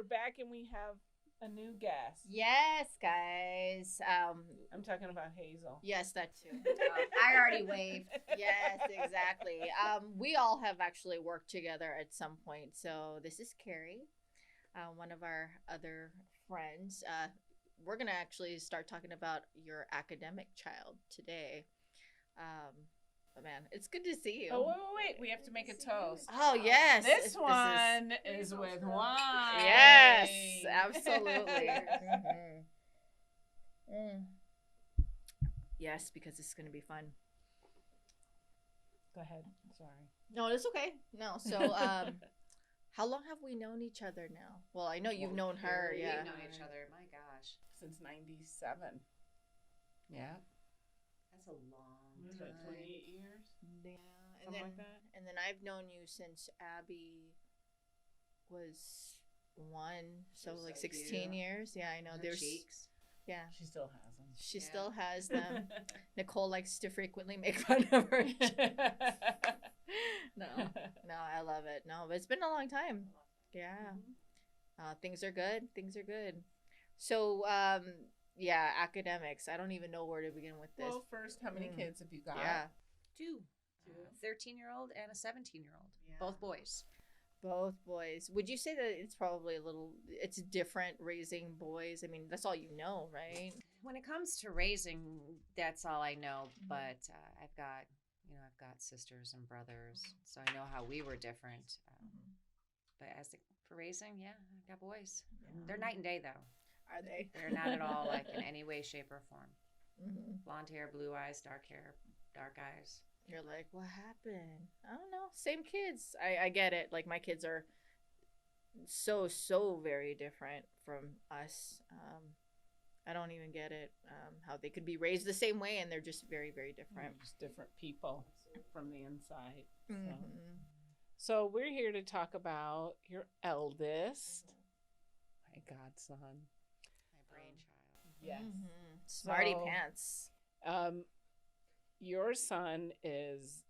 we're back and we have a new guest. Yes, guys. I'm talking about Hazel. Yes, that too. I already waved. Yes, exactly. We all have actually worked together at some point. So this is Carrie, one of our other friends. We're gonna actually start talking about your academic child today. But man, it's good to see you. Oh, wait. We have to make a toast. Oh yes, This one is with wine. Yes, absolutely. Yes, because it's gonna be fun. Go ahead. Sorry. No, it's okay. No, so how long have we known each other now? Well, I know you've known her. Yeah, We've known each other. My gosh, Since 97. Yeah. that's a long Was time. it 28 years? yeah, and Something then like that? and then I've known you since Abby was 1, so Just like like 16 you. years. Yeah, I know. Her There's cheeks. yeah, She still has them. she Yeah. still has them. Nicole likes to frequently make fun of her. No, no, I love it. No, but it's been a long time. Yeah. Things are good. Things are good. So, yeah, academics. I don't even know where to begin with this. Well, first, how many Mm. kids have you got? Yeah, Two. Two. 13-year-old and a 17-year-old. Yeah. Both boys. both boys. Would you say that it's probably it's different raising boys? I mean, that's all you know, right? When it comes to raising, that's all I know. Mhm. But I've got sisters and brothers, so I know how we were different. But for raising, yeah, I've got boys. They're night and day, though. Are they? They're not at all like in any way, shape, or form. Mm-hmm. Blonde hair, blue eyes, dark hair, dark eyes. You're like, what happened? I don't know. Same kids. I get it. Like my kids are so very different from us. I don't even get it. How they could be raised the same way and they're just very different. Just different people from the inside. Mm-hmm. So we're here to talk about your eldest, my godson. My brainchild. Yes. Mm-hmm. Smarty So- pants. Your son is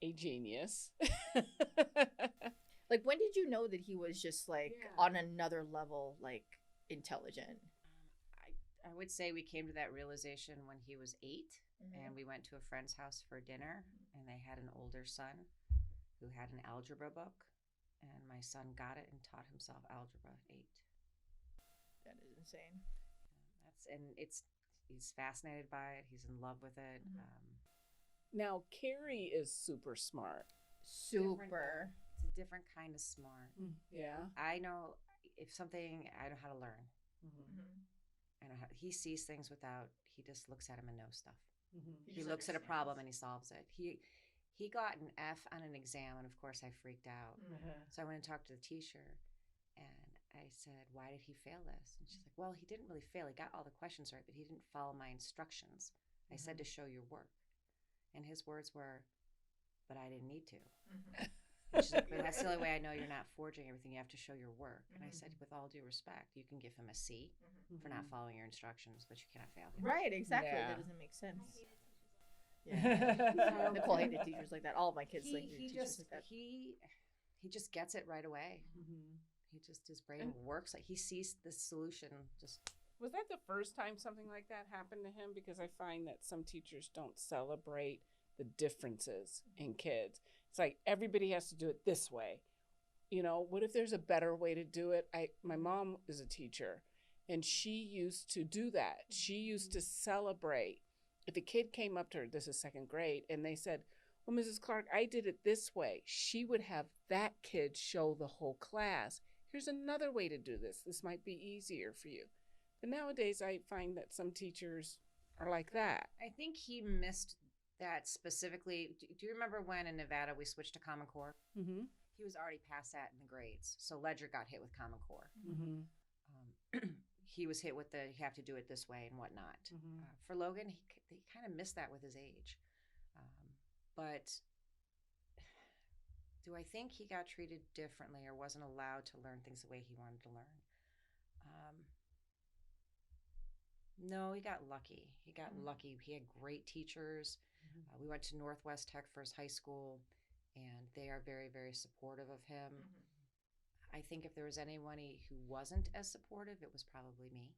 a genius. Like when did you know that he was just like Yeah. on another level, like intelligent? I would say we came to that realization when he was 8, and we went to a friend's house for dinner, and they had an older son who had an algebra book, and my son got it and taught himself algebra at 8. That is insane. He's fascinated by it. He's in love with it. Now, Carrie is super smart. Super. It's a different kind of smart. Yeah. I know if something, I know how to learn. I know how he sees things he just looks at them and knows stuff. He just looks at a understands. problem and he solves it. He got an F on an exam, and of course I freaked out. So I went and talked to the teacher, and I said, "Why did he fail this?" And she's like, "Well, he didn't really fail. He got all the questions right, but he didn't follow my instructions. I said to show your work." And his words were, "But I didn't need to." And she's like, "But that's the only way I know you're not forging everything. You have to show your work." And I said, "With all due respect, you can give him a C for not following your instructions, but you cannot fail him." Right, exactly. Yeah. That doesn't make sense. Yeah. Nicole hated teachers like that. All of my kids like He teachers just like that. he just gets it right away. He just his brain And- works like he sees the solution. Just Was that the first time something like that happened to him? Because I find that some teachers don't celebrate the differences in kids. It's like everybody has to do it this way. What if there's a better way to do it? My mom is a teacher, and she used to do that. She used to celebrate. If a kid came up to her, this is second grade, and they said, "Well, Mrs. Clark, I did it this way," she would have that kid show the whole class, "Here's another way to do this. This might be easier for you." But nowadays, I find that some teachers are like that. I think he missed that specifically. Do you remember when in Nevada we switched to Common Core? Mm-hmm. He was already past that in the grades, so Ledger got hit with Common Core. Mm-hmm. He was hit with you have to do it this way and whatnot. Mm-hmm. For Logan, he kind of missed that with his age. But do I think he got treated differently or wasn't allowed to learn things the way he wanted to learn? No, he got lucky. He had great teachers. We went to Northwest Tech for his high school, and they are very, very supportive of him. I think if there was anybody who wasn't as supportive, it was probably me,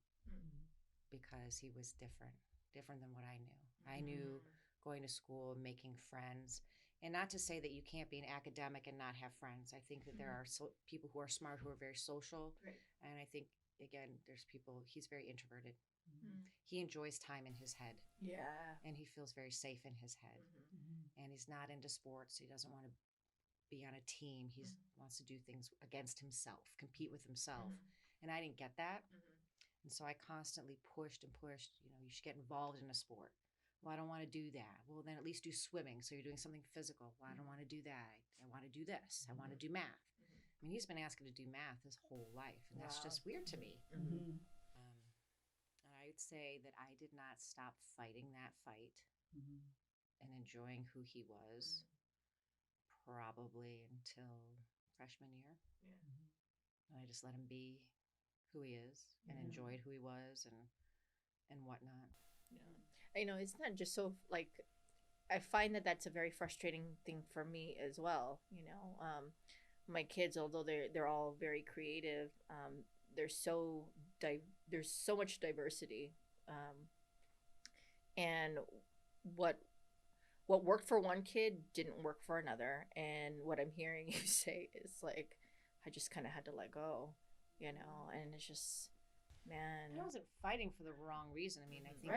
because he was different than what I knew. I knew going to school and making friends. And not to say that you can't be an academic and not have friends. I think that there are people who are smart, who are very social. Right. And I think, again, there's people, he's very introverted. He enjoys time in his head. Yeah. And he feels very safe in his head. And he's not into sports. He doesn't want to be on a team. He wants to do things against himself, compete with himself. And I didn't get that. And so I constantly pushed and pushed, you should get involved in a sport. Well, I don't want to do that. Well, then at least do swimming. So you're doing something physical. Well, I don't want to do that. I want to do this. I want to do math. I mean, he's been asking to do math his whole life. And that's just weird to me. And I would say that I did not stop fighting that fight and enjoying who he was probably until freshman year. And I just let him be who he is and enjoyed who he was and whatnot. It's not just so like, I find that that's a very frustrating thing for me as well. My kids, although they're all very creative, there's so much diversity, and what worked for one kid didn't work for another. And what I'm hearing you say is like, I just kind of had to let go, and it's just, man. I wasn't fighting for the wrong reason. I mean, I think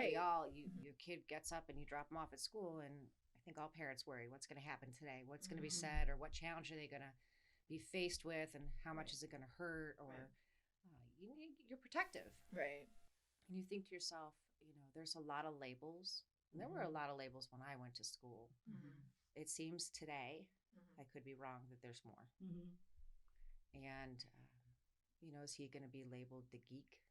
your kid gets up and you drop them off at school, and I think all parents worry, what's going to happen today? What's going to be said, or what challenge are they going to be faced with, and how much is it going to hurt? Or you're protective. Right. And you think to yourself, there's a lot of labels. And there were a lot of labels when I went to school. It seems today, I could be wrong, that there's more. And, is he going to be labeled the geek?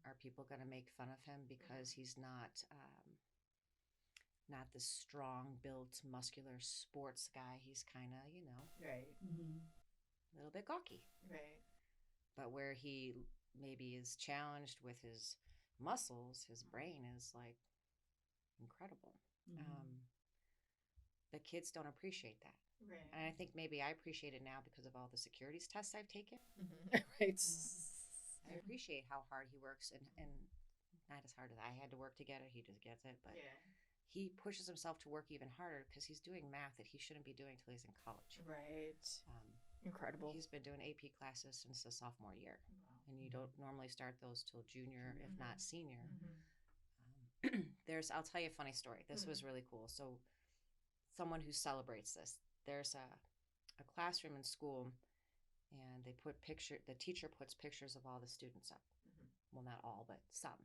Are people going to make fun of him because he's not the strong-built, muscular sports guy? He's kind of, Right. a little bit gawky. Right. But where he maybe is challenged with his muscles, his brain is like incredible. The kids don't appreciate that. Right. And I think maybe I appreciate it now because of all the securities tests I've taken. Right. I appreciate how hard he works, and not as hard as I had to work to get it. He just gets it. But he pushes himself to work even harder because he's doing math that he shouldn't be doing till he's in college. Right. Incredible. He's been doing AP classes since the sophomore year. And you don't normally start those till junior, if not senior. I'll tell you a funny story. This was really cool. So someone who celebrates this, there's a classroom in school, and the teacher puts pictures of all the students up. Well, not all, but some.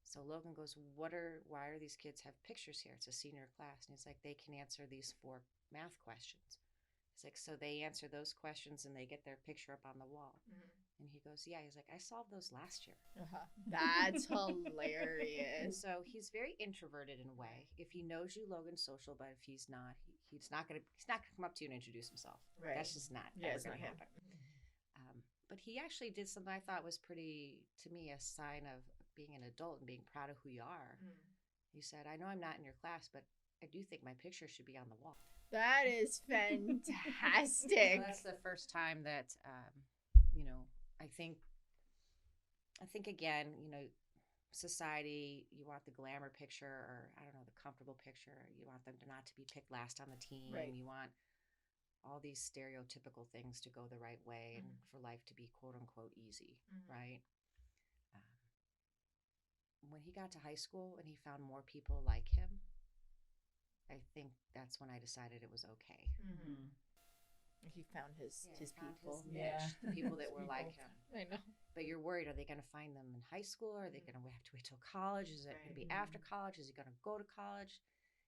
So Logan goes, why are these kids have pictures here? It's a senior class. And he's like, they can answer these 4 math questions. He's like, so they answer those questions and they get their picture up on the wall. And he goes, yeah. He's like, I solved those last year. That's hilarious. And so he's very introverted in a way. If he knows you, Logan's social, but if he's not, he's not gonna come up to you and introduce himself. Right. That's just not ever gonna happen. But he actually did something I thought was pretty, to me, a sign of being an adult and being proud of who you are. He said, I know I'm not in your class, but I do think my picture should be on the wall. That is fantastic. So that's the first time that, I think again, society, you want the glamour picture, or I don't know, the comfortable picture. You want them not to be picked last on the team. Right. You want all these stereotypical things to go the right way and for life to be quote unquote easy, right? When he got to high school and he found more people like him, I think that's when I decided it was okay. He found his people. His niche, the people that were like him. I know. But you're worried, are they going to find them in high school? Are they going to have to wait till college? Is it going to be after college? Is he going to go to college?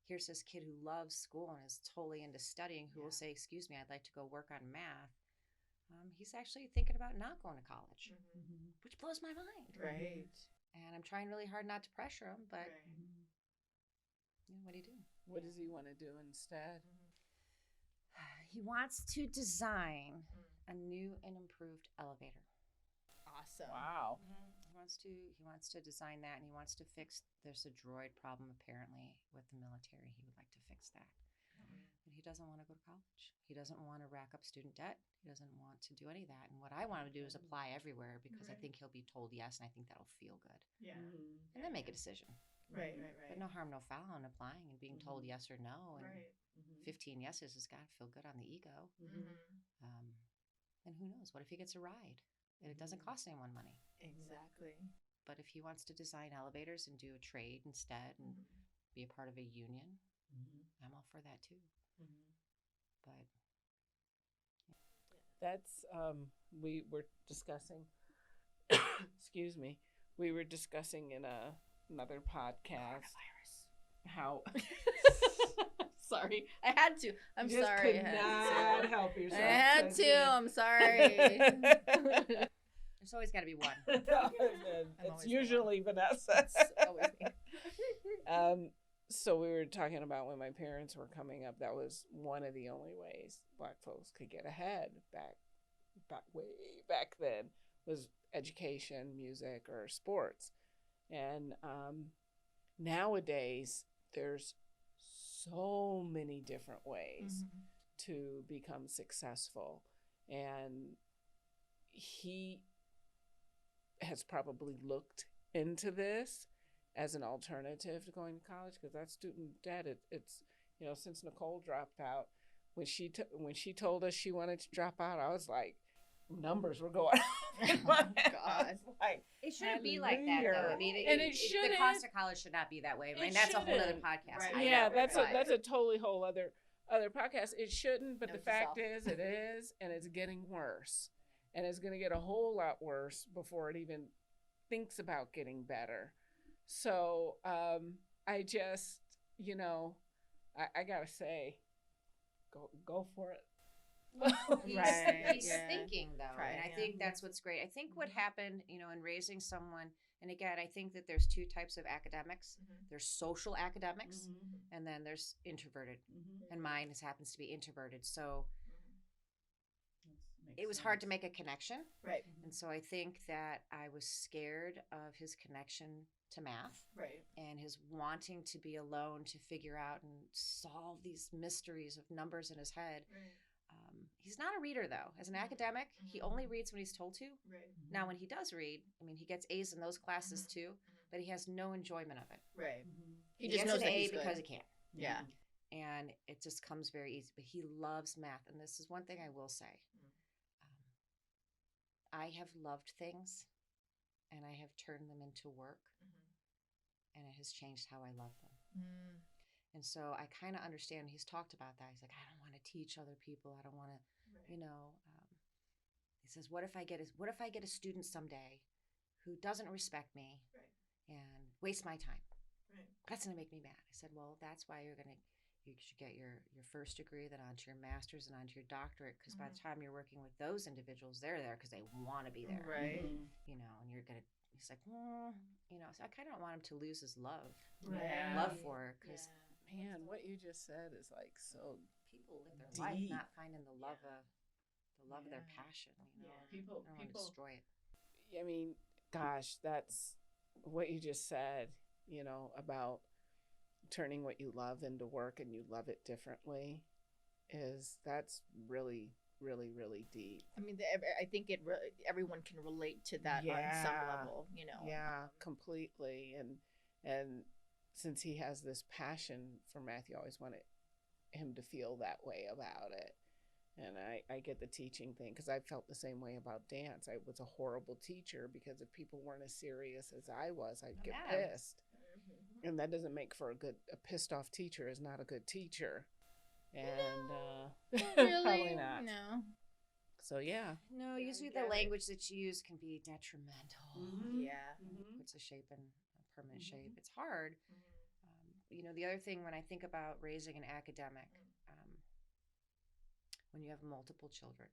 Here's this kid who loves school and is totally into studying, who will say, excuse me, I'd like to go work on math. He's actually thinking about not going to college, which blows my mind. Right. And I'm trying really hard not to pressure him, but what do you do? What does he want to do instead? He wants to design a new and improved elevator. Awesome. Wow. He wants to design that, and he wants to fix. There's a droid problem apparently with the military. He would like to fix that. But he he doesn't want to go to college. He doesn't want to rack up student debt. He doesn't want to do any of that. And what I want him to do is apply everywhere because I think he'll be told yes, and I think that'll feel good. Yeah. And then make a decision. Right. But no harm, no foul in applying and being told yes or no. And 15 yeses has got to feel good on the ego. And who knows? What if he gets a ride? And it doesn't cost anyone money. Exactly. But if he wants to design elevators and do a trade instead and be a part of a union, I'm all for that too. But That's we were discussing. Excuse me. We were discussing in another podcast how. Sorry, I had to. I'm You just sorry. could I not had to. help yourself. I had could to. you? I'm sorry. there's always got to be one. It's always the usually Vanessa. It's always me. So we were talking about when my parents were coming up, that was one of the only ways Black folks could get ahead way back then, was education, music, or sports. And nowadays there's so many different ways to become successful, and he has probably looked into this as an alternative to going to college, because that student debt, it's since Nicole dropped out, when she told us she wanted to drop out, I was like, numbers were going off in my head. I was like, It shouldn't be like that, though. I mean, it shouldn't. The cost of college should not be that way. I mean, that's a whole other podcast. Right. Yeah, that's a totally whole other podcast. It shouldn't, but Note the to fact self. is, it is, and it's getting worse, and it's going to get a whole lot worse before it even thinks about getting better. So I just, I gotta say, go for it. He's thinking, though, Right, and I yeah. think that's what's great. I think what happened, in raising someone, and again, I think that there's two types of academics. There's social academics, and then there's introverted, and mine happens to be introverted. So it was hard to make a connection, Right. and so I think that I was scared of his connection to math. Right. And his wanting to be alone to figure out and solve these mysteries of numbers in his head. Right. He's not a reader, though. As an academic, he only reads when he's told to. Right. Now, when he does read, I mean, he gets A's in those classes too, but he has no enjoyment of it. Right. He just gets knows an that A he's good. because he can. Yeah. And it just comes very easy. But he loves math. And this is one thing I will say. I have loved things, and I have turned them into work, and it has changed how I love them. And so I kind of understand. He's talked about that. He's like, I don't want to teach other people. I don't want to, he says, what if I get a student someday who doesn't respect me and waste my time? That's going to make me mad. I said, well, that's why you should get your first degree, then onto your master's and onto your doctorate, because by the time you're working with those individuals, they're there because they want to be there. Right. And you're going to, he's like, so I kind of don't want him to lose his love for her, because Man, what you just said is like so. people live their life Deep. not finding the love of their passion. People I don't want to destroy it. I mean, gosh, that's what you just said, about turning what you love into work, and you love it differently, that's really, really, really deep. I mean, I think everyone can relate to that on some level, Yeah, completely. And since he has this passion for math, you always wanted him to feel that way about it. And I get the teaching thing, because I felt the same way about dance. I was a horrible teacher because if people weren't as serious as I was, I'd get pissed. And that doesn't make for a pissed off teacher is not a good teacher. And Really? probably not. No. So yeah. No, usually the language that you use can be detrimental. Yeah. Puts a shape in a permanent shape. It's hard. The other thing when I think about raising an academic, when you have multiple children,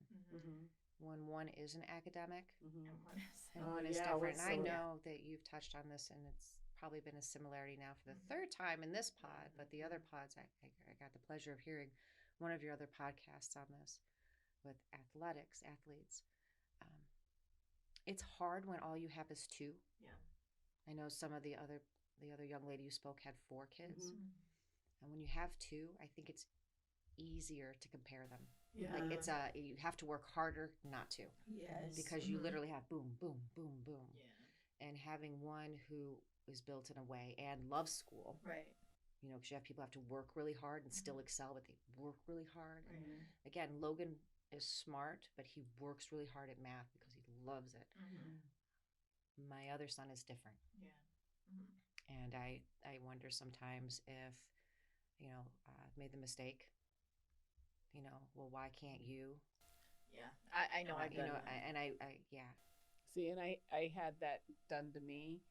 when one is an academic and one is different. And I know that you've touched on this, and it's probably been a similarity now for the third time in this pod, but the other pods, I got the pleasure of hearing one of your other podcasts on this with athletes. It's hard when all you have is two. Yeah. I know some of the other young lady you spoke had 4 kids. And when you have 2, I think it's easier to compare them. Yeah. Like you have to work harder not to, Yes. because you literally have boom, boom, boom, boom. Yeah. And having one who is built in a way and loves school, Right. because you have people who have to work really hard and still excel, but they work really hard. Right. And again, Logan is smart, but he works really hard at math because he loves it. My other son is different. Yeah. And I wonder sometimes if, I've made the mistake, well, why can't you? Yeah. I know I've done that. Yeah. See, and I had that done to me,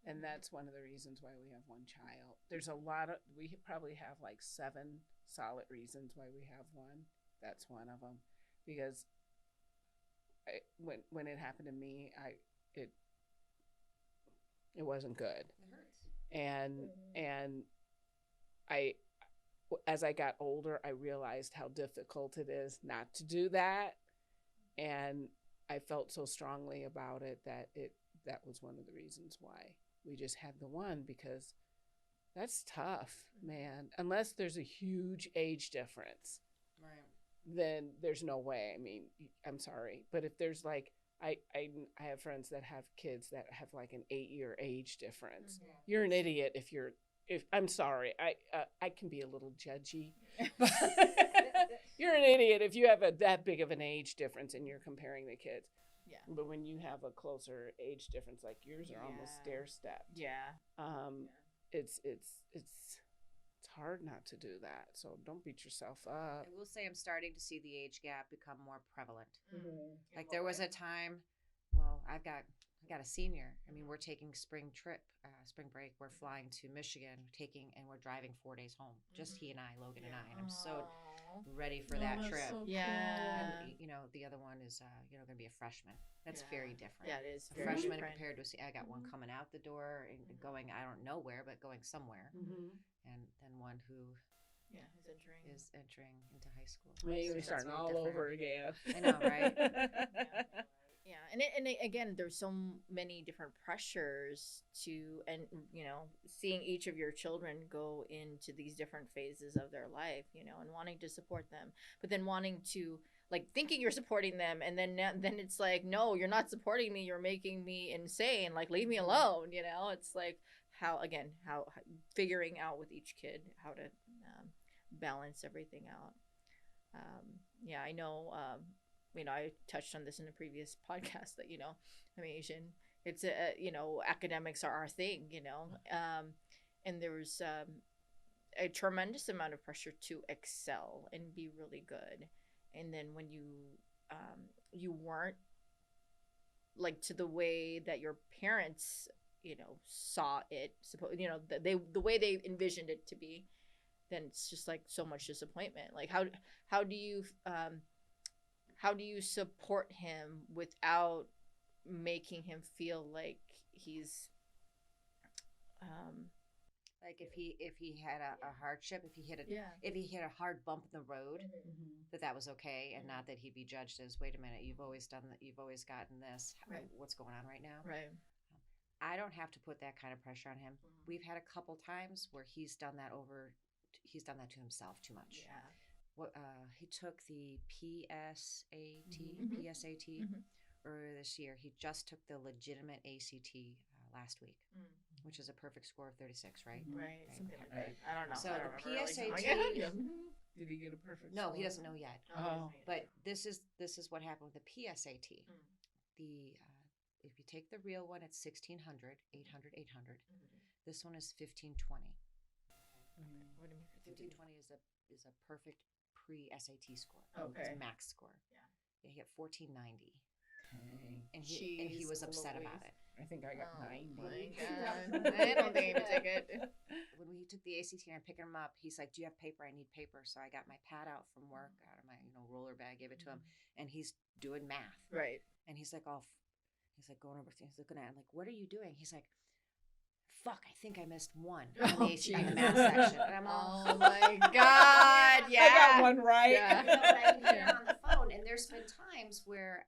and that's one of the reasons why we have one child. There's we probably have like 7 solid reasons why we have one. That's one of them, because when it happened to me, it wasn't good. It hurts. And I, as I got older, I realized how difficult it is not to do that, and I felt so strongly about it that was one of the reasons why we just had the one, because that's tough, man. Unless there's a huge age difference, Right. then there's no way. I mean, I'm sorry, but if there's like, I have friends that have kids that have like an 8-year age difference. You're an idiot if I'm sorry, I can be a little judgy. You're an idiot if you have that big of an age difference and you're comparing the kids. Yeah. But when you have a closer age difference, like yours are almost stair stepped. Yeah. It's hard not to do that. So don't beat yourself up. I will say I'm starting to see the age gap become more prevalent. Like In there what was way? a time, well, I got a senior. I mean, we're taking spring break. We're flying to Michigan, and we're driving 4 days home. Just he and I, Logan and I, and I'm so ready for that that's trip. so Yeah. And the other one is going to be a freshman. That's very different. Yeah, it is. A Very freshman different. compared to I got one coming out the door and going, I don't know where, but going somewhere, and then one who is entering into high school. Maybe So we're that's starting very all different. over again. I know, right? Yeah, and again, there's so many different pressures to, and seeing each of your children go into these different phases of their life, and wanting to support them, but then wanting to, like, thinking you're supporting them, and then it's like, no, you're not supporting me, you're making me insane, like, leave me alone. It's like how figuring out with each kid how to balance everything out. Yeah, I know. I touched on this in a previous podcast that I'm Asian. It's academics are our thing. And there was a tremendous amount of pressure to excel and be really good. And then when you weren't, like, to the way that your parents saw it, the way they envisioned it to be, then it's just like so much disappointment. Like how do you support him without making him feel like he's Like if he had a hardship, if he hit a hard bump in the road, that was okay, and not that he'd be judged as, wait a minute, you've always done that, you've always gotten this. Right. What's going on right now? right. I don't have to put that kind of pressure on him. We've had a couple times where he's done that to himself too much. Yeah. He took the PSAT Mhm. earlier this year. He just took the legitimate ACT last week, which is a perfect score of 36, right? Right. Something like Right. that. I don't know. So I the don't remember PSAT really. Did he get a perfect No, score? he doesn't know yet. Oh. But this is what happened with the PSAT. The if you take the real one, it's 1600, 800, 800. This one is 1520. What do you mean? 1520 is a perfect pre-SAT score. Okay. It's a max score. Yeah, he got 1490. Dang. And he was upset Louise. about it. I think I got 90. My God. I don't think he would take it. When he took the ACT and I'm picking him up, he's like, do you have paper? I need paper. So I got my pad out from work, out of my roller bag, gave it to him, and he's doing math. Right. And he's like, he's like going over things, looking at it. I'm like, what are you doing? He's like, fuck, I think I missed one on the, on the math section. And I'm all, Oh my God. Yeah. I got one right. Yeah. but I can hear it on the phone. And there's been times where,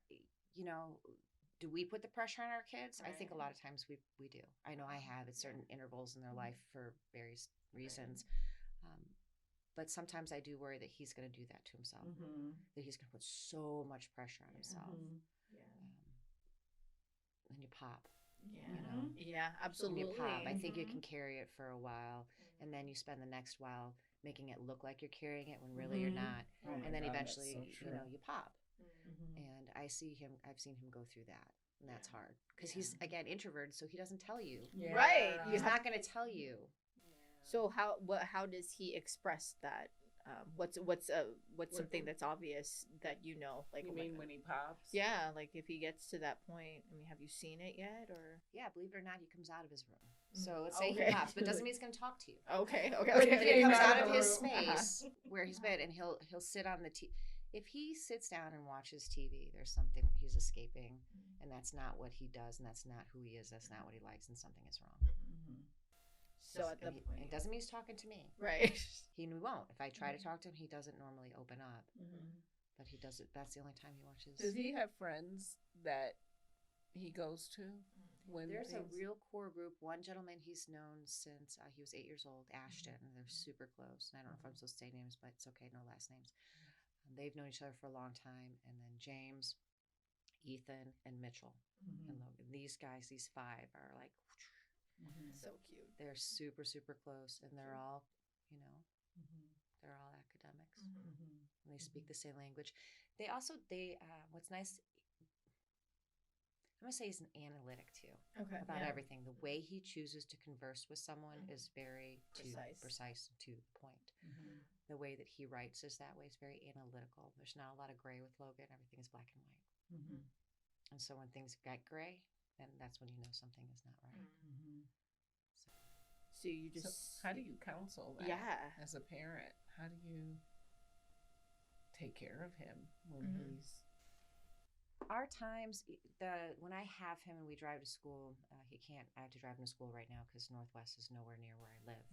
do we put the pressure on our kids? I think a lot of times we do. I know I have at certain intervals in their life for various reasons. But sometimes I do worry that he's going to do that to himself, that he's going to put so much pressure on himself. And you pop. Yeah. You know? Yeah, When absolutely. you pop, I think you can carry it for a while, and then you spend the next while making it look like you're carrying it when really you're not. Oh my And then God, eventually, that's so you know, true. you pop. Mm-hmm. And I've seen him go through that. And that's hard. Because he's, again, introverted, so he doesn't tell you. Yeah. Right. He's not going to tell you. So how does he express that? What's something that's obvious that you know? Like, You mean when he pops? yeah, like if he gets to that point. I mean, have you seen it yet, or? Yeah, believe it or not, he comes out of his room. Mm. So let's say Okay. he pops, but doesn't mean he's going to talk to you. Okay. But if he Came comes out out of of the his room. space where he's been, and he'll sit on the if he sits down and watches TV, there's something he's escaping, and that's not what he does, and that's not who he is. That's not what he likes, and something is wrong. So at the It doesn't mean he's talking to me. right. He won't. If I try to talk to him, he doesn't normally open up. But he does it. That's the only time he watches. Does he have friends that he goes to? When There's a real core group. One gentleman he's known since he was 8 years old, Ashton, and they're super close. And I don't know if I'm supposed to say names, but it's okay, no last names. They've known each other for a long time. And then James, Ethan, and Mitchell, and Logan. These guys, these 5 are like, So cute. they're super, super close, and they're all, you know, they're all academics, and they speak the same language. They also, what's nice, I'm gonna say he's an analytic too. Okay. About everything. The way he chooses to converse with someone is very precise to the point. The way that he writes is that way. It's very analytical. There's not a lot of gray with Logan. Everything is black and white. And so when things get gray, then that's when you know something is not right. So you just how do you counsel that? Yeah. As a parent, how do you take care of him when he's? Our times, when I have him and we drive to school, he can't. I have to drive him to school right now because Northwest is nowhere near where I live,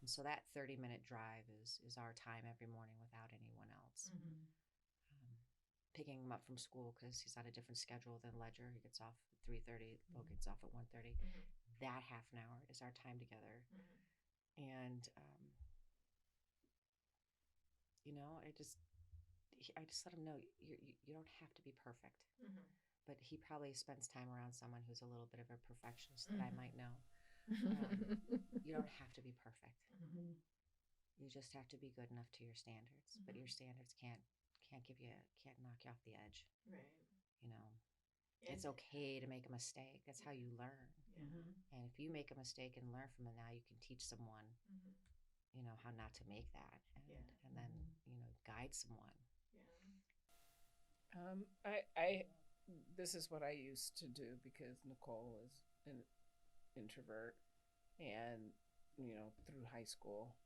and so that 30-minute drive is our time every morning without anyone else. Picking him up from school because he's on a different schedule than Ledger. He gets off at 3:30. Logan gets off at 1:30. That half an hour is our time together, and you know, I just let him know you don't have to be perfect. But he probably spends time around someone who's a little bit of a perfectionist that I might know. You don't have to be perfect. You just have to be good enough to your standards. But your standards can't knock you off the edge. Right. You know, it's okay to make a mistake. That's how you learn. And if you make a mistake and learn from it, now you can teach someone, you know, how not to make that, and then you know, guide someone. This is what I used to do because Nicole is an introvert, and you know, through high school,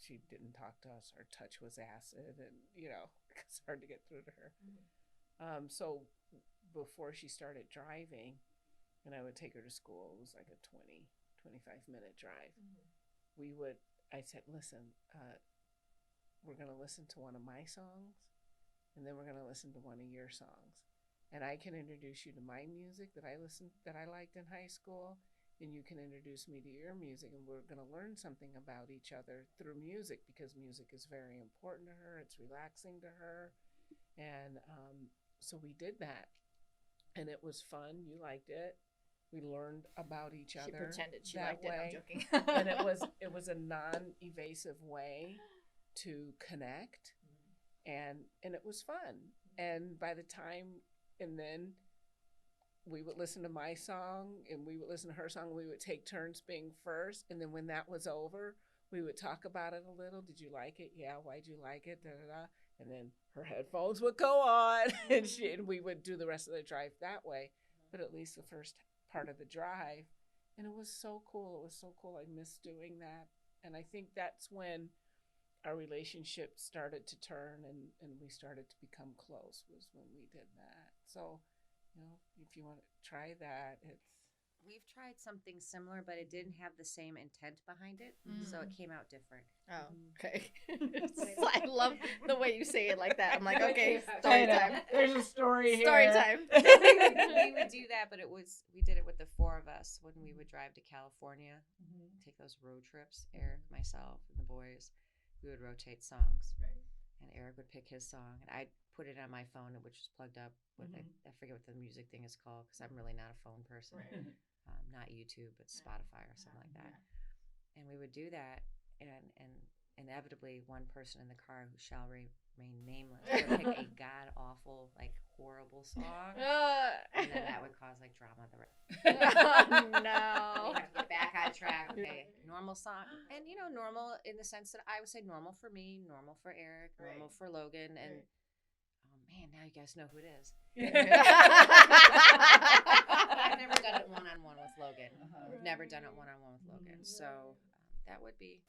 she didn't talk to us. Her touch was acid, and you know, it's hard to get through to her. So before she started driving, and I would take her to school, it was like a 25-minute drive. I said, listen, we're going to listen to one of my songs, and then we're going to listen to one of your songs. And I can introduce you to my music that I liked in high school, and you can introduce me to your music, and we're going to learn something about each other through music, because music is very important to her. It's relaxing to her. And so we did that, and it was fun. You liked it. We learned about each other. She pretended she that liked way. it. I'm joking. And it was a non-evasive way to connect, and it was fun. And by the time, and then we would listen to my song, and we would listen to her song. We would take turns being first, and then when that was over, we would talk about it a little. Did you like it? Yeah. Why'd you like it? Da da da. And then her headphones would go on, and we would do the rest of the drive that way. But at least the first part of the drive, and it was so cool. It was so cool. I miss doing that, and I think that's when our relationship started to turn, and we started to become close, was when we did that. So, you know, if you want to try that, We've tried something similar, but it didn't have the same intent behind it, so it came out different. Oh, okay. I love the way you say it like that. I'm like, okay, story time. There's a story here. Story time. We would do that, but we did it with the 4 of us when we would drive to California, take those road trips, Eric, myself, and the boys. we would rotate songs. Right. And Eric would pick his song, and I'd put it on my phone, which was plugged up with I forget what the music thing is called because I'm really not a phone person. Right. Not YouTube, but Spotify or something like that. And we would do that, and inevitably one person in the car who shall remain nameless would pick a god awful, like horrible song, and then that would cause like drama. No. We have to get back on track. Okay, normal song, and normal in the sense that I would say normal for me, normal for Eric, normal for Logan, and oh man, now you guys know who it is. I've never done it one-on-one with Logan. We've never done it one-on-one with Logan, so that would be.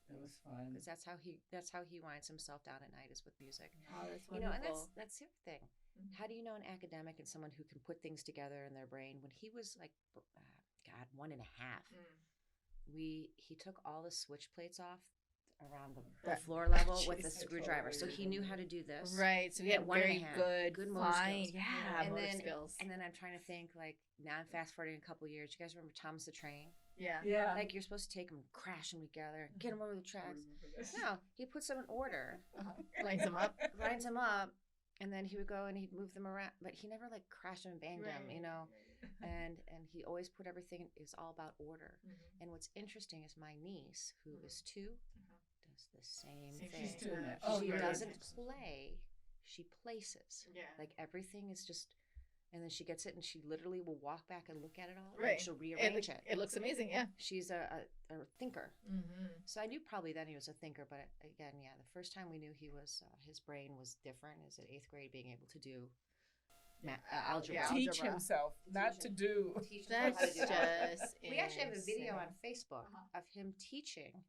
It was fun because that's how he winds himself down at night is with music. Oh, that's wonderful. And that's the other thing. How do you know an academic and someone who can put things together in their brain? When he was like, 1.5, he took all the switch plates off around the floor level with a screwdriver, so he knew how to do this. Right. So he had very good motor fine, skills. yeah, and motor then skills. and then I'm trying to think like now I'm fast forwarding a couple years. You guys remember Thomas the Train? Yeah. Like you're supposed to take them, crash them together, get them over the tracks. No, he puts them in order, Lines them up. lines them up, and then he would go and he'd move them around. But he never like crashed them and banged them, And he always put everything is all about order. And what's interesting is my niece, who is 2, does the same thing. She's doing it. She really? doesn't play; she places. Yeah. Like everything is just. And then she gets it, and she literally will walk back and look at it all, Right. and she'll rearrange it. It looks amazing, yeah. She's a thinker. Mm-hmm. So I knew probably then he was a thinker, but again, the first time we knew he was, his brain was different is at 8th grade being able to do algebra. Yeah. Teach Algebra. himself, not to do. Teach himself how to do That's algebra. just We actually have a video on insane. Facebook of him teaching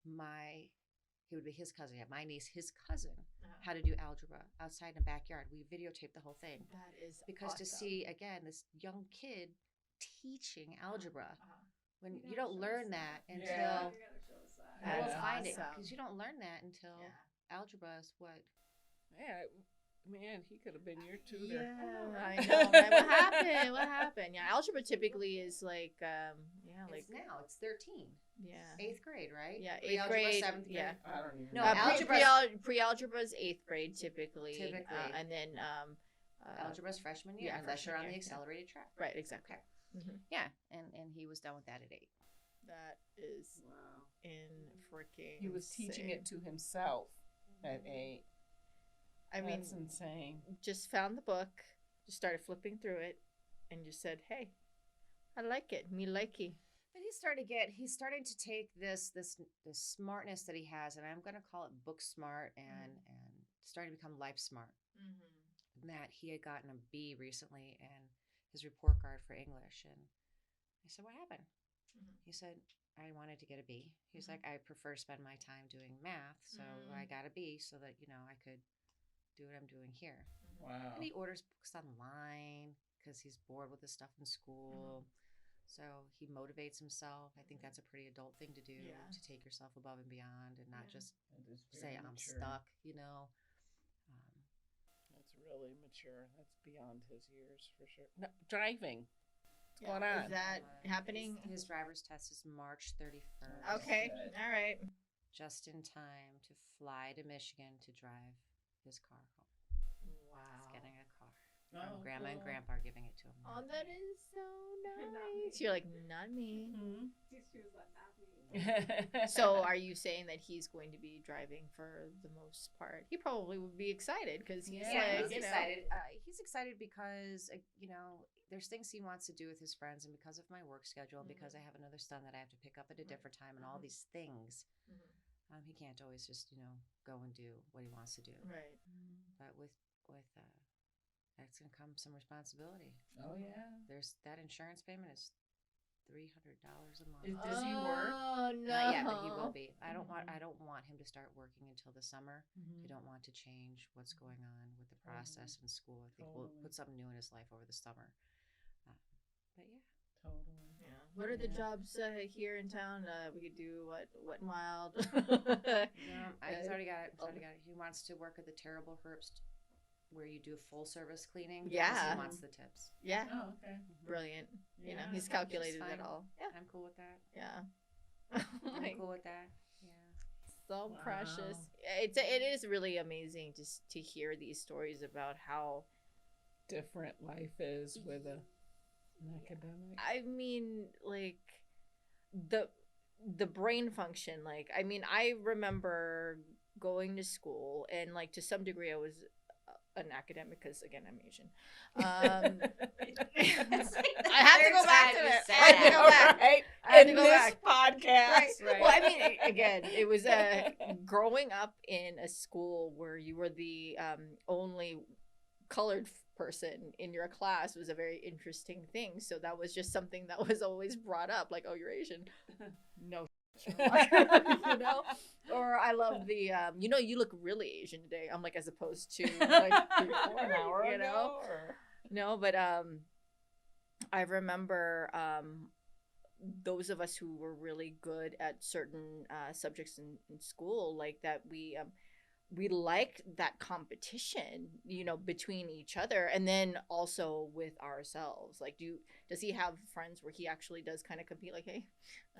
he would be his cousin, my niece, his cousin, how to do algebra outside in the backyard. We videotaped the whole thing. That is Because to awesome. see, again, this young kid teaching algebra, when you don't learn that until, Yeah. I will That's find it, awesome. because you don't learn that until Yeah. algebra is what? Yeah, man, he could have been your tutor. Yeah, I know. Right? What happened? What happened? Yeah, algebra typically is like, It's 13. yeah. 8th grade, right? Yeah, 8th Pre-algebra, grade. 7th grade. Yeah. I don't even No, know. algebra- Pre-algebra is 8th grade typically. And then Algebra's freshman year, yeah, unless you're on freshman the year, accelerated track. right, exactly. Okay. Mhm. Yeah, and he was done with that at 8. That is Wow. in freaking. He was teaching it to himself at 8. I mean, That's insane. just found the book, just started flipping through it, and just said, "Hey, I like it. Me likey." But he's starting to take this smartness that he has, and I'm going to call it book smart and starting to become life smart. That he had gotten a B recently in his report card for English, and I said, "What happened?" He said, "I wanted to get a B." He's like, "I prefer to spend my time doing math, so I got a B so that I could do what I'm doing here." Wow. And he orders books online because he's bored with the stuff in school. So he motivates himself. I think that's a pretty adult thing to do, Yeah. to take yourself above and beyond and not just That is very say, I'm mature. stuck, That's really mature. That's beyond his years for sure. No, driving. What's going Is on? that happening? His driver's test is March 31st. Okay. Good. All right. Just in time to fly to Michigan to drive his car home. Wow. He's getting a car. Oh, Grandma and cool. Grandpa are giving it to him. Oh, that is so nice. You're like, not me. So, are you saying that he's going to be driving for the most part? He probably would be excited because he's Yeah, like, he's excited. He's excited because there's things he wants to do with his friends, and because of my work schedule, and because I have another son that I have to pick up at a different time, and all these things, he can't always just go and do what he wants to do. Right. But with that's gonna come some responsibility. Oh yeah. There's that insurance payment is $300 a month. Does he work? Oh no. Not yet, but he will be. I don't want him to start working until the summer. Mm-hmm. I don't want to change what's going on with the process in school. I think we'll put something new in his life over the summer. But yeah. Totally. Yeah. What are the jobs here in town? We could do what mild. He's already got it. He wants to work at the Terrible Herbst, where you do full service cleaning. Because Yeah. he wants the tips. Yeah. Oh, okay. Brilliant. Yeah. He's calculated Fine. it all. Yeah. I'm cool with that. Yeah. I'm cool with that. Yeah. so precious. Wow. It is really amazing to hear these stories about how Different life is with an academic. I mean, like the brain function. Like, I mean, I remember going to school, and like to some degree, I was an academic because again, I'm Asian. It's like the I have to third go back time to you it. said I have to go back. Right? I have to In go this back. podcast. Right. Well, I mean, again, it was growing up in a school where you were the only colored person in your class was a very interesting thing. So that was just something that was always brought up, like, oh, you're Asian. No. You know, or I love the you look really Asian today. I'm like, as opposed to like before an hour you know, ago, or? no, but I remember those of us who were really good at certain subjects in school, like that we liked that competition, you know, between each other, and then also with ourselves. Like, does he have friends where he actually does kind of compete? Like, hey,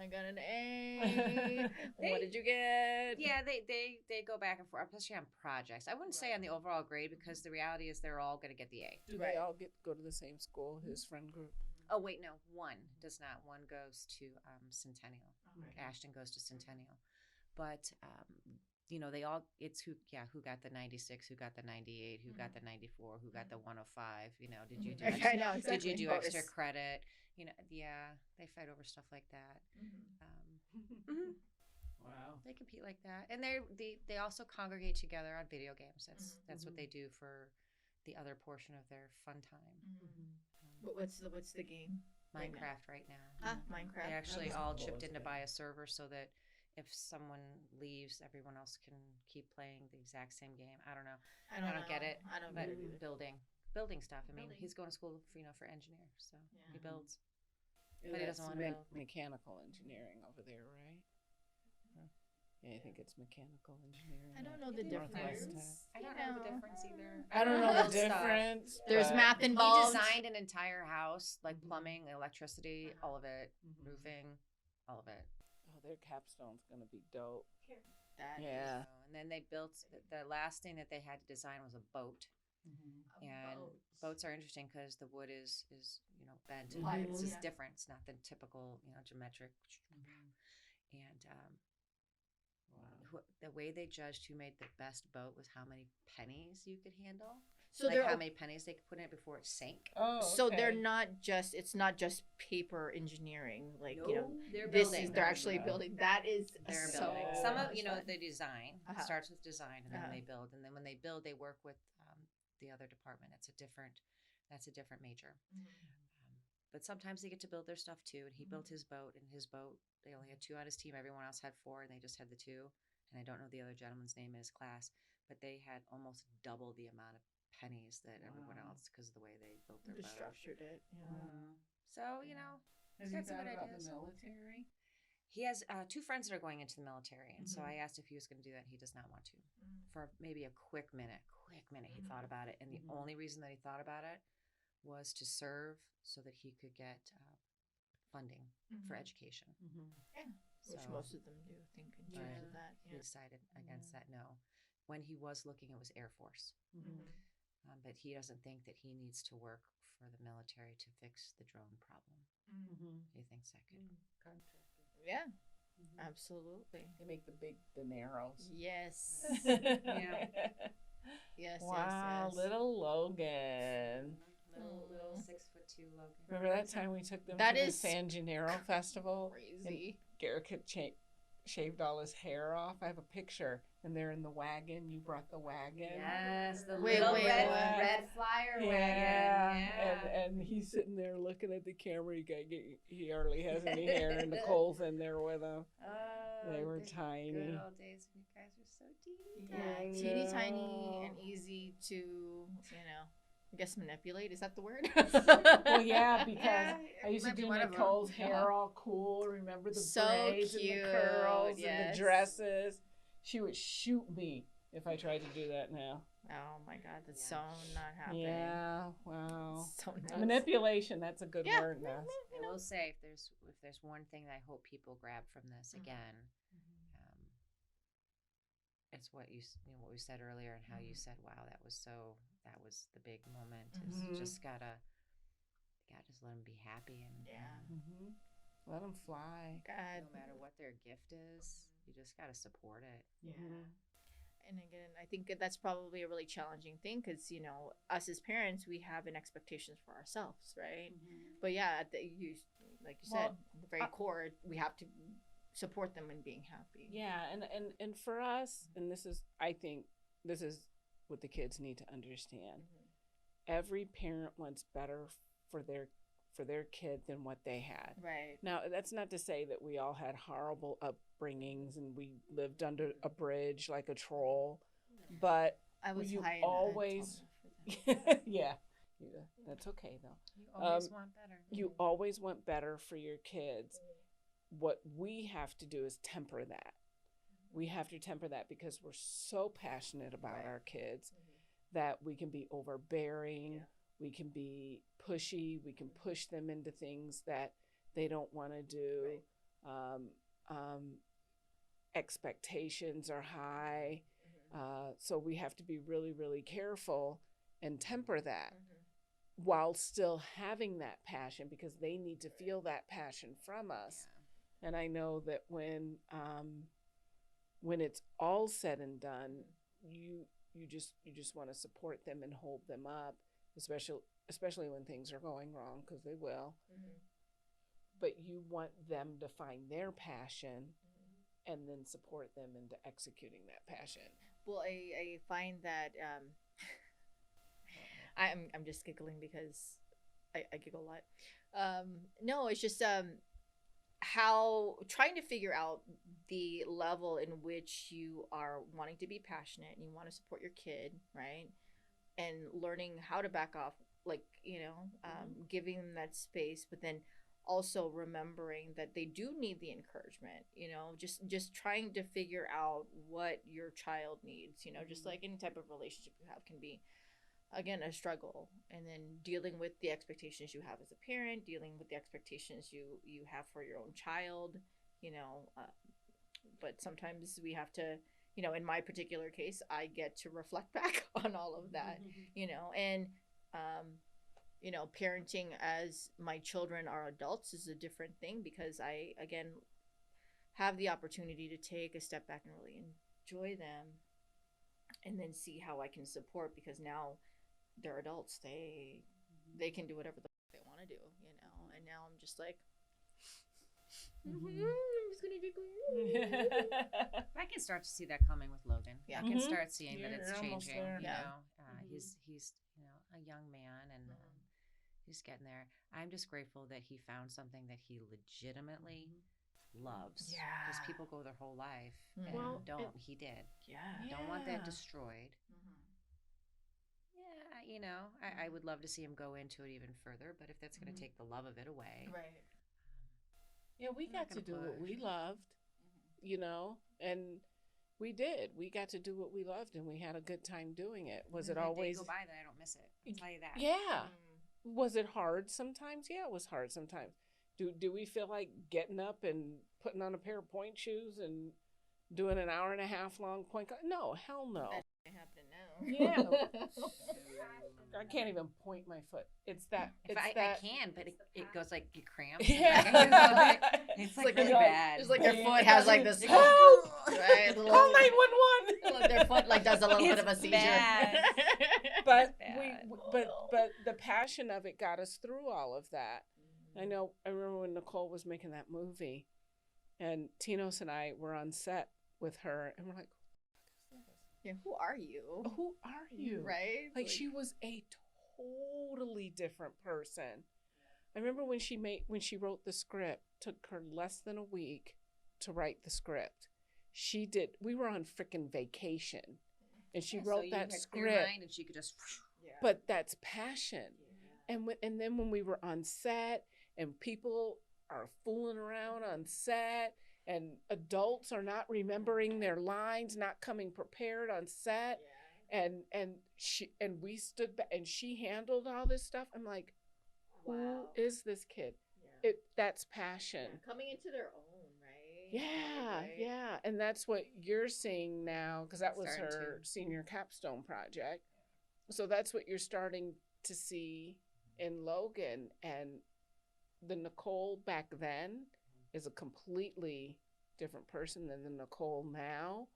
I got an A. What did you get? Yeah, they go back and forth, especially on projects. I wouldn't say on the overall grade because the reality is they're all going to get the A. Do Right. they all go to the same school? His friend group. Oh wait, no, one does not. One goes to Centennial. Okay. Ashton goes to Centennial, but you know, they all, it's who got the 96, who got the 98, who got the 94, who got the 105. You know, did you do I know, did you exactly. do Bonus. extra credit? You know, yeah, they fight over stuff like that. Mhm. Wow. They compete like that, and they also congregate together on video games. That's what they do for the other portion of their fun time. What's the game? Right now. Minecraft right now. Minecraft. They actually That's all cool, chipped in isn't to it? buy a server so that if someone leaves, everyone else can keep playing the exact same game. I don't know. I I don't don't get know. it. I don't But get it either. building stuff. I mean, Building. he's going to school for, for engineer, so he Yeah. builds. And But he that's doesn't wanna build. mechanical engineering over there, right? Yeah, I think it's mechanical engineering. I don't at know the Northwest difference. Tech. I don't You know the know. difference either. I don't know the Build stuff. difference. There's but- math He involved. designed an entire house, like Mhm. plumbing, electricity, all of it, Mhm. roofing, all of it. Oh, their capstone's gonna be dope. That Yeah. So, and then they built the last thing that they had to design was a boat. Mm-hmm. And boats are interesting because the wood is bent. Mhm. And it's just Yeah. different. It's not the typical geometric. And Wow. the way they judged who made the best boat was how many pennies you could handle. So like they're how many pennies they could put in it before it sank. Oh, so they're okay. not just it's not just paper engineering, like you know, they're this building. is they're actually Yeah. building. That is They're so building. Some of much fun. they design. Uh-huh. It starts with design, and then Uh-huh. they build. And then when they build, they work with the other department. That's a different major. But sometimes they get to build their stuff too. And he built his boat, and his boat, they only had 2 on his team. Everyone else had 4, and they just had the 2. And I don't know the other gentleman's name in his class, but they had almost double the amount of pennies that everyone Wow. else because of the way they built their Just boat. structured it. Yeah. Mhm. So Has got he some thought good about ideas. the military? he has 2 friends that are going into the military, and so Mhm. I asked if he was going to do that. He does not want to. For maybe a quick minute, he thought about it, and the Mhm. only reason that he thought about it was to serve so that he could get funding for education. Mhm. Which So most of them do, I think, in terms of that. he Yeah. decided against that. No, when he was looking, it was Air Force, Mhm. but he doesn't think that he needs to work for the military to fix the drone problem. Mhm. He thinks that could. Contractor. Yeah, Mhm. absolutely. They make the big dineros. Yes. Yes. Wow, yes, yes. little Logan. Little 6'2" Logan. Remember that time we took them That to the is San Gennaro Festival? Crazy. Garrick had shaved all his hair off. I have a picture, and they're in the wagon. You brought the wagon. Yes, the Wait, little wait, red, what? red flyer Yeah, wagon. And he's sitting there looking at the camera. He hardly has any hair, and Nicole's in there with him. Oh, They were the tiny. Good old days when you guys were so teeny Yeah, tiny. teeny tiny know. and easy to, I guess manipulate. Is that the word? Well, yeah, because Yeah, I used to might be do one of 'em. Nicole's hair all cool. Remember the So braids and cute, the curls and yes. the dresses. She would shoot me if I tried to do that now. Oh my God, that's Yeah. so not happening. Yeah, wow. So nuts. Manipulation, that's a good Yeah. word now. I will say, if there's one thing that I hope people grab from this again, it's what what we said earlier, and how you said, wow, that was the big moment. Is you just gotta just let them be happy, and Let them fly. God. no matter what their gift is, you just gotta support it. Mhm. And again, I think that's probably a really challenging thing because us as parents, we have an expectations for ourselves, right? But yeah, like you said, Well, the very core, we have to support them in being happy. Yeah, and for us, and I think this is what the kids need to understand. Every parent wants better for their kid than what they had. Right. Now, that's not to say that we all had horrible upbringings and we lived under a bridge like a troll, but I was you high in always yeah, that's okay though. You always want better. You always want better for your kids. What we have to do is temper that. We have to temper that because we're so passionate about our kids that we can be overbearing, we can be pushy, we can push them into things that they don't want to do. Expectations are high, so we have to be really, really careful and temper that while still having that passion, because they need to feel that passion from us. And I know that when it's all said and done, you just want to support them and hold them up, especially when things are going wrong, because they will. But you want them to find their passion and then support them into executing that passion. Well, I find that I'm just giggling because I giggle a lot. No, it's just how trying to figure out the level in which you are wanting to be passionate and you want to support your kid, right? And learning how to back off, like giving them that space, but then also remembering that they do need the encouragement. Just trying to figure out what your child needs. Just like any type of relationship you have can be, again, a struggle, and then dealing with the expectations you have as a parent, dealing with the expectations you have for your own child, but sometimes we have to, in my particular case, I get to reflect back on all of that, and parenting as my children are adults is a different thing, because I, again, have the opportunity to take a step back and really enjoy them, and then see how I can support, because now they're adults. They can do whatever they want to do, and now I'm just like, I'm just gonna do I can start to see that coming with Logan. Yeah. I can start seeing that it's You're almost changing. there. He's a young man, and he's getting there. I'm just grateful that he found something that he legitimately loves. Yeah. Because people go their whole life and Well, don't. He did. Yeah. Don't want that destroyed. Yeah, I would love to see him go into it even further, but if that's going to take the love of it away. Right. Yeah, we I'm not got to do gonna what push. we loved, and we did. We got to do what we loved, and we had a good time doing it. Was it If a day always? go by that I don't miss it? I'll tell you that. Yeah. Was it hard sometimes? Yeah, it was hard sometimes. Do we feel like getting up and putting on a pair of point shoes and doing an hour and a half long point? No, hell no. That ain't happening now. Yeah. I can't even point my foot. It's that. I can, but it goes like it cramps. Yeah. It's like really their- bad. It's like their foot has like this. Help! Right? Call 911. Their foot like does a little bit of a It's seizure. bad. But bad. but the passion of it got us through all of that. I remember when Nicole was making that movie, and Tinos and I were on set with her, and we're like, Yeah, who are you? who are you? Right? Like she was a totally different person. I remember when she wrote the script, took her less than a week to write the script. We were on freaking vacation, and she wrote that script. And she could just. But that's passion. And then when we were on set, and people are fooling around on set, and adults are not remembering their lines, not coming prepared on set, and we stood back, and she handled all this stuff. I'm like, who is this kid? That's passion. Coming into their own, right? Yeah, Right. yeah. And that's what you're seeing now, because that was Starting her to. senior capstone project. So that's what you're starting to see in Logan. And the Nicole back then is a completely different person than the Nicole now.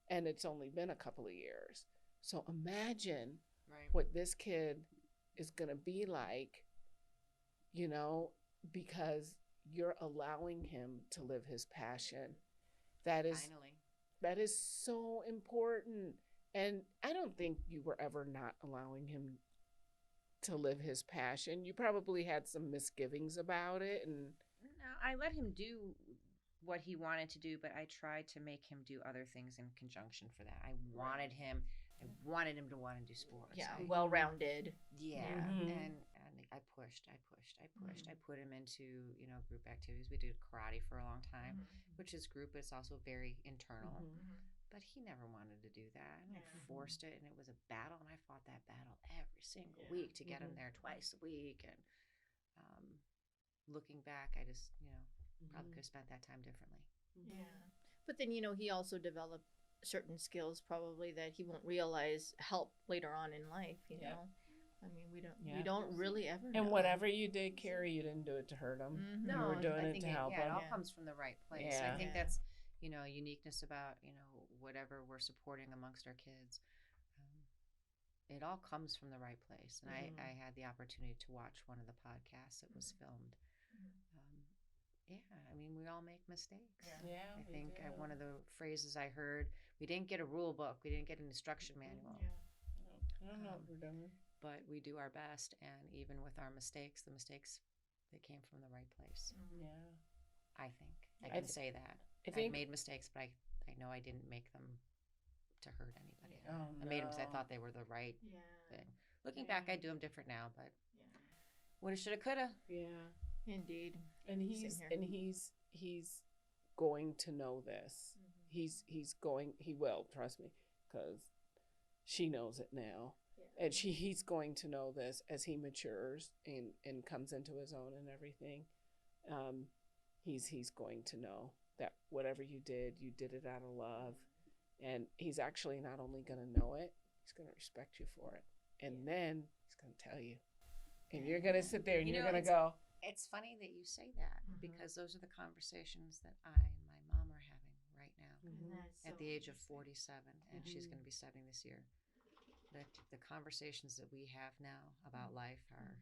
And it's only been a couple of years. So imagine Right. what this kid is going to be like, you know, because you're allowing him to live his passion. Finally. That is so important. And I don't think you were ever not allowing him to live his passion. You probably had some misgivings about it, and No, I let him do what he wanted to do, but I tried to make him do other things in conjunction for that. I wanted him to want to do sports. Yeah, I- well rounded. Yeah, Mhm. and I pushed. I put him into group activities. We did karate for a long time, which is group. It's also very internal. But he never wanted to do that, and I forced it, and it was a battle, and I fought that battle every single week to get him there twice a week. And looking back, I just probably could have spent that time differently. Yeah. But then, he also developed certain skills probably that he won't realize help later on in life, you Yeah. know. I mean, we Yeah. don't really ever know. and whatever you did, Carrie, you didn't do it to hurt him. Mhm. You were doing I it think to help it him. all Yeah. comes from the right place. Yeah. I think Yeah. that's uniqueness about whatever we're supporting amongst our kids. Um, it all comes from the right place. And Mhm. I had the opportunity to watch one of the podcasts that was filmed. Yeah, I mean, we all make mistakes. Yeah, I we think do. one of the phrases I heard, we didn't get a rule book, we didn't get an instruction manual, I don't know what we're doing. but we do our best. And even with our mistakes, the mistakes, they came from the right place. Yeah. I think I I can th- say that. I I've think. made mistakes, but I know I didn't make them to hurt anybody. Oh, I made them because I no. thought they were the right thing. Looking Yeah. back, I do them different now, but woulda, shoulda, coulda. Yeah. Indeed. And Same here. he's going to know this. He will, trust me, because she knows it now. And he's going to know this as he matures and comes into his own and everything. He's going to know that whatever you did it out of love. And he's actually not only going to know it, he's going to respect you for it. And then he's going to tell you. And you're going to sit there and you're going to go. It's funny that you say that Mhm. because those are the conversations that I and my mom are having right now. At the age of 47, and she's going to be 70 this year. The conversations that we have now about life are,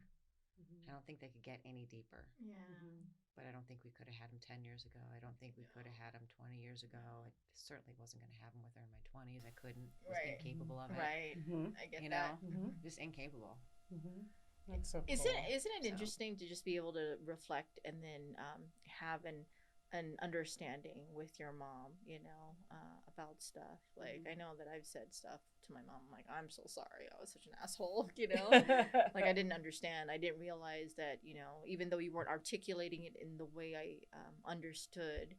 I don't think they could get any deeper. But I don't think we could have had them 10 years ago. I don't think we could have had them 20 years ago. I certainly wasn't going to have them with her in my 20s. I couldn't. Was Right. incapable of it. Right. Mhm. I get You that. know? Just incapable. That's so cool. Isn't it So- interesting to just be able to reflect and then have an understanding with your mom, about stuff. Like I know that I've said stuff to my mom, like I'm so sorry, I was such an asshole, like I didn't understand, I didn't realize that, even though you weren't articulating it in the way I understood,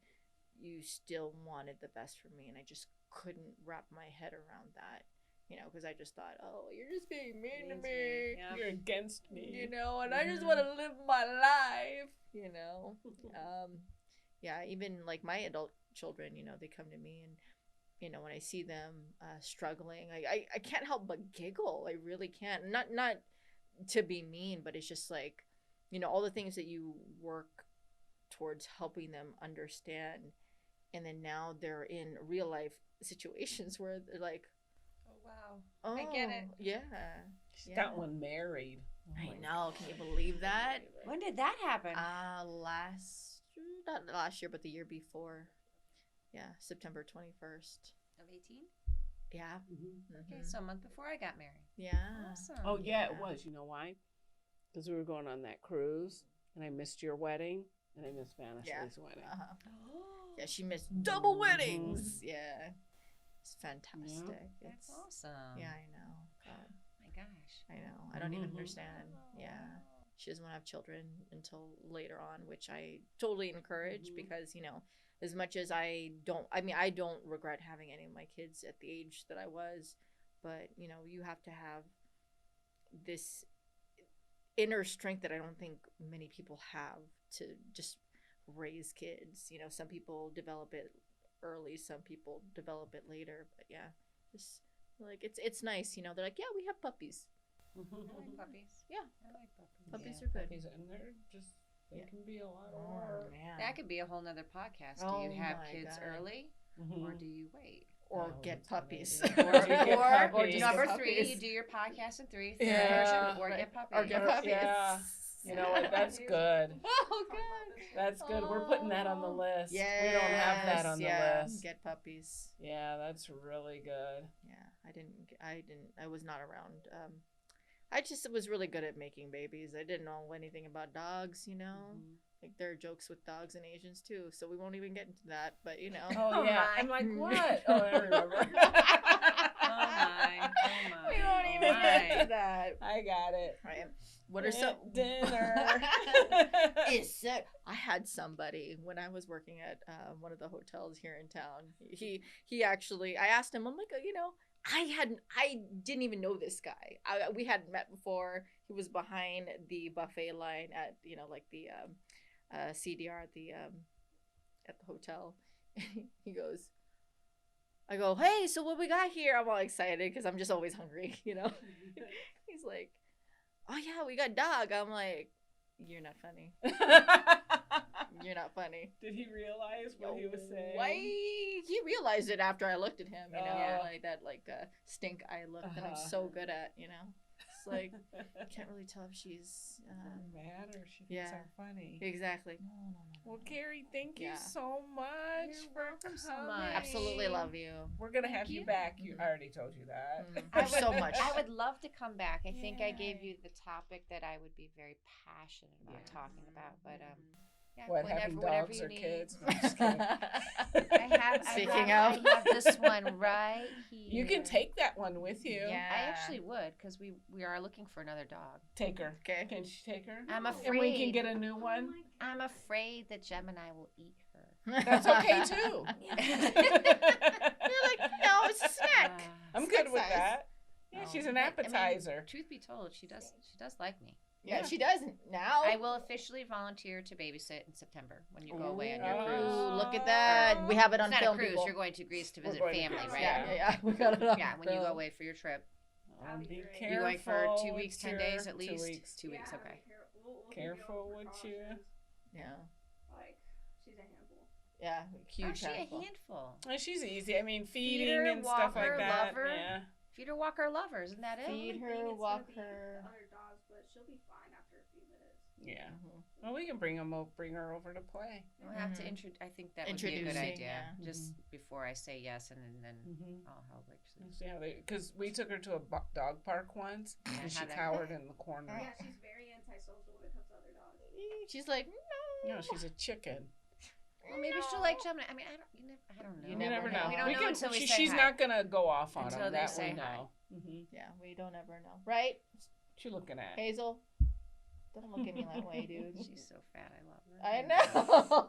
you still wanted the best for me, and I just couldn't wrap my head around that. Because I just thought, oh, you're just being mean to me. Yeah. You're against me. And I just want to live my life, yeah, even like my adult children, they come to me and, when I see them struggling, I can't help but giggle. I really can't. Not to be mean, but it's just like, all the things that you work towards helping them understand. And then now they're in real life situations where they're like, Oh, wow. oh, I get it. Yeah. She's got one married. Oh I my know. Can you believe that? When did that happen? Not last year, but the year before. Yeah, September 21st. Of 18? Yeah. Okay, so a month before I got married. Yeah. Awesome. Oh yeah, it was. You know why? Because we were going on that cruise, and I missed your wedding, and I missed Vanishly's wedding. Uh-huh. Oh, Yeah, she missed double weddings. Yeah. It's fantastic. that's It's awesome. Yeah, I know. God, My gosh. I know. I don't even Mhm. understand. Yeah. She doesn't want to have children until later on, which I totally encourage because, as much as I don't regret having any of my kids at the age that I was, but, you have to have this inner strength that I don't think many people have to just raise kids. You know, some people develop it early, some people develop it later. But yeah, just like it's nice. You know, they're like, yeah, we have puppies. I like puppies. Yeah. I like puppies. Puppies are good. Puppies, and they're just they Yeah. can be a lot of Oh work. man. That could be a whole nother podcast. Oh, Do you have my kids God. early or do you wait? Or Oh, get that's puppies. amazing. Or get or puppies. just Number get 3, puppies. you do your podcast in 3, third Yeah. version, or Right. get puppies. Or get Or- puppies. yeah. You know what? That's good. Oh god. That's good. We're putting that on the Oh. list. Yes. We don't have that on the list. Get puppies. Yeah, that's really good. Yeah, I was not around. I just was really good at making babies. I didn't know anything about dogs, you know. Mhm. Like there are jokes with dogs and Asians too, so we won't even get into that. But you know, Oh yeah. my. I'm like, what? Oh, I remember. Oh my. Oh my. we won't oh even get my. into that. I got it. Right? What are some dinner? It's I had somebody when I was working at one of the hotels here in town. He actually, I asked him, I'm like, you know, I didn't even know this guy. We hadn't met before. He was behind the buffet line at, you know, like the CDR at the hotel. He goes, I go, hey, so what we got here? I'm all excited because I'm just always hungry, you know. He's like, oh yeah, we got dog. I'm like, you're not funny. You're not funny. Did he realize what he was saying? Why? He realized it after I looked at him, you know, Yeah. like that, like stink eye look that I'm Uh-huh. so good at, you know. It's like I can't really tell if she's mad or she thinks yeah. I'm funny. exactly. No. Well, Carrie, thank you Yeah. so much You're for welcome so coming. much. Absolutely love you. We're gonna have Thank you you. back. You Mhm. I already told you that. There's so much. I would love to come back. I think I gave Yay. you the topic that I would be very passionate about Yeah. talking about. But yeah, What, having whatever dogs you or need. kids? No, I'm just kidding. Speaking I of. have this one right here. You can take that one with you. Yeah. I actually would, because we are looking for another dog. Take her. Okay. Can she take her? I'm And we can afraid. get a new one. I'm afraid that Gemini will eat her. That's okay too. You're like, no, it's a snack. I'm Snack good with size. that. Yeah, she's an I mean, appetizer. Truth be told, she does like me. Yeah, she doesn't now. I will officially volunteer to babysit in September when you go away on your Ooh. cruise. Ooh, look at that. We have it It's on not film. a cruise. people. You're going to Greece to We're visit going to family, Greece, right? Yeah. We got it on Yeah, when you go film. away for your trip. Oh, be careful. You're going for 2 weeks, with 10 your- days at 2 least? weeks. 2 weeks, okay. Careful with you. Yeah. Like, she's a handful. Yeah. Huge How's she a handful. handful? Well, she's easy. I mean, feeding her, and stuff walk her, like that. love her. Yeah. Feed her, walk her, love her. Isn't that it? Feed The her, thing is walk gonna be her. The other dogs, but she'll be fine after a few minutes. Yeah. Mhm. Well, we can bring her over to play. We'll have to Mhm. I think that would be a good Introducing, idea. yeah. Just before I say yes, and then Mm-hmm. I'll help. Actually. See how they? Because we took her to a dog park once, Yeah, and she how'd that cowered in the corner. Yeah, she's very antisocial when it comes to other dogs. She's like, no. No, she's a chicken. Well, maybe she'll like Gemini. I mean, I don't know. You You never never know. know. We don't know until we say she's hi. not gonna go off on Until him. they That say we hi. know. Mm-hmm. Yeah, we don't ever know. Right? What you looking at? Hazel? Don't look at me that way, dude. She's so fat. I love her. I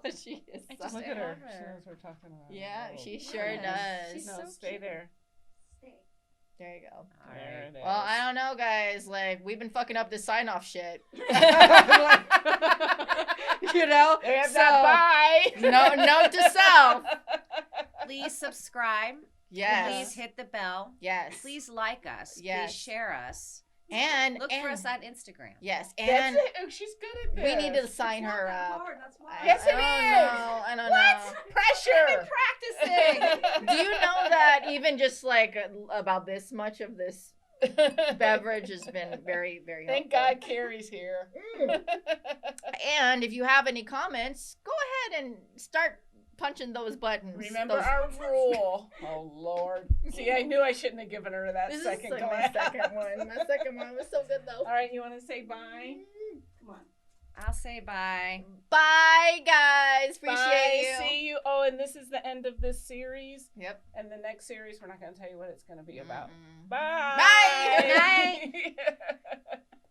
know. She is. I so- just Look I at her. love She her. knows we're talking about. her. Yeah, Oh, she Yes. sure does. She's No, so stay cute. there. Stay. There you go. All There right. it is. Well, I don't know, guys. Like, we've been fucking up this sign off shit. You know? There's So, that bye. no, note to self. Please subscribe. Yes. Please hit the bell. Yes. Please like us. Yes. Please share us. And Look for us on Instagram. Yes, That's and it. Oh, she's good at this. we need to sign It's not her that up. hard, that's why. Yes, it I don't know. Pressure. Practicing. Do you know that even just like about this much of this beverage has been very, very Thank helpful. God Carrie's here. And if you have any comments, go ahead and start punching those buttons. Remember Those- our rule. Oh Lord. See, I knew I shouldn't have given her that This second is like glass. my second one. My second one was so good though. All right, you want to say bye? Come on. I'll say bye. Bye, guys. Appreciate Bye. you. See you. Oh, and this is the end of this series. Yep. And the next series, we're not going to tell you what it's going to be about. Mm-mm. Bye. Bye. Good night.